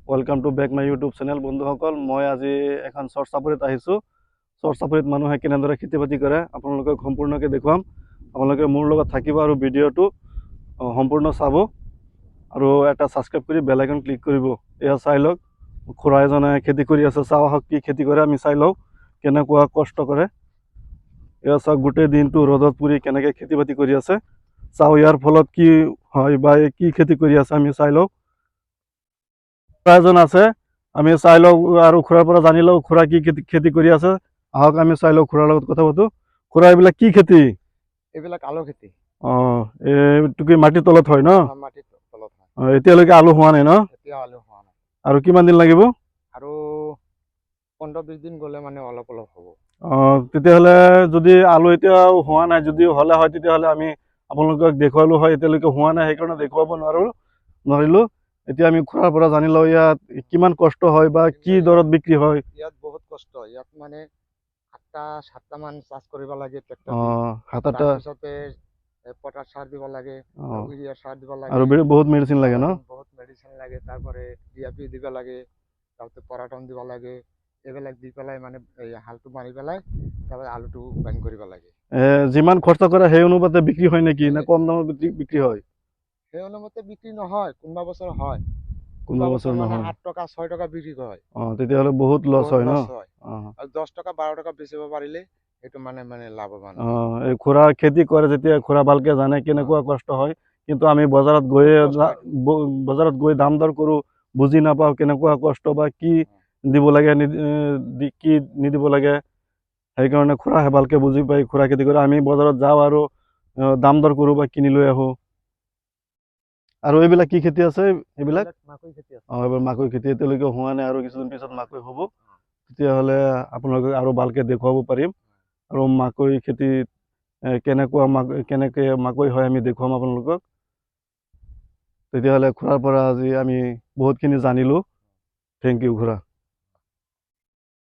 Welcome to back my YouTube channel. বন্ধুসকল, মই আজি এখন চৰ চাপৰিত আহিছোঁ। চৰ চাপৰিত মানুহে কেনেদৰে খেতি বাতি কৰে আপোনালোকক সম্পূৰ্ণকৈ দেখুৱাম। আপোনালোকে মোৰ লগত থাকিব আৰু ভিডিঅ'টো সম্পূৰ্ণ চাব আৰু এটা ছাবস্ক্ৰাইব কৰি বেল আইকন ক্লিক কৰিব। এয়া চাই লওক, খুৰা এজনে খেতি কৰি আছে। চাওঁ আহক কি খেতি কৰে, আমি চাই লওঁ কেনেকুৱা কষ্ট কৰে। এয়া চাওক, গোটেই দিনটো ৰ'দত পুৰি কেনেকৈ খেতি বাতি কৰি আছে। চাওঁ ইয়াৰ ফলত কি হয় বা কি খেতি কৰি আছে, আমি চাই লওঁ। খুৰা এজন আছে, আমি চাই লওঁ আৰু খুৰাৰ পৰা জানি লওঁ খুৰা কি খেতি কৰি আছে। আহক আমি চাই লওঁ, খুৰাৰ লগত কথা পাতো। খুৰা, এইবিলাক কি খেতি? এইবিলাক আলু খেতি। এইটো কি মাটিৰ তলত হয় ন? মাটিৰ তলত হয়। এতিয়ালৈকে আলু হোৱা নাই ন? এতিয়া আলু হোৱা নাই। আৰু কিমান দিন লাগিব? আৰু 15-20 দিন গ'লে মানে অলপ অলপ হ'ব। তেতিয়াহ'লে যদি আলু এতিয়া হোৱা নাই, যদি হ'লে হয় তেতিয়াহ'লে আমি আপোনালোকক দেখুৱালো হয়। এতিয়ালৈকে হোৱা নাই, সেইকাৰণে দেখুৱাব নোৱাৰিলোঁ। এতিয়া আমি খুৰাৰ পৰা জানি লওঁ ইয়াত কিমান কষ্ট হয় বা কি দৰত বিক্ৰী হয়। ইয়াত বহুত কষ্ট। ইয়াত মানে 8টা-7টা মান চাষ কৰিব লাগে ট্ৰেক্টৰ দি। হাতটা তাৰপিছতে পটাছ সাৰ দিব লাগে, ইউৰিয়া সাৰ দিব লাগে, আৰু বহুত মেডিচিন লাগে ন? বহুত মেডিচিন লাগে। তারপরে ডিএপি দিব লাগে, তারপরে পরাটন দিব লাগে। এইবিলাক দি পেলাই মানে হালটো মাৰি পেলাই তাৰপৰে আলুটো বাইন কৰিব লাগে। যিমান খৰচ কৰে সেই অনুপাতে বিক্ৰী হয় নেকি, নে কম দামত বিক্ৰী হয়? সেই অনুমতে বিক্ৰী নহয়, কোনোবা বছৰ হয়। কোনোবা বছৰ মানে নহয়। 8 টকা 6 টকা বিক্ৰী হয়। তেতিয়াহ'লে বহুত লছ হয় ন? হয়। আৰু 10 টকা 12 টকা বেচিব পাৰিলে সেইটো মানে লাভৱান। এই খুৰা খেতি কৰে যেতিয়া খুৰা ভালকে জানে কেনেকুৱা কষ্ট হয়। কিন্তু আমি বজাৰত গৈ দাম দৰ কৰোঁ, বুজি নাপাওঁ কেনেকুৱা কষ্ট বা কি দিব লাগে, কি নিদিব লাগে। সেইকাৰণে খুৰাহে ভালকে বুজি পাই খুৰা খেতি কৰে। আমি বজাৰত যাওঁ আৰু দাম দৰ কৰোঁ বা কিনি লৈ আহোঁ। আৰু এইবিলাক কি খেতি আছে? এইবিলাক মাকৈ খেতি আছে। এইবাৰ মাকৈ খেতি এতিয়ালৈকে হোৱা নাই, আৰু কিছুদিন পিছত মাকৈ হ'ব। তেতিয়াহ'লে আপোনালোকক আৰু ভালকে দেখুৱাব পাৰিম। আৰু মাকৈ খেতি কেনেকৈ মাকৈ হয় আমি দেখুৱাম আপোনালোকক। তেতিয়াহ'লে খুৰাৰ পৰা আজি আমি বহুতখিনি জানিলোঁ। থেংক ইউ খুৰা।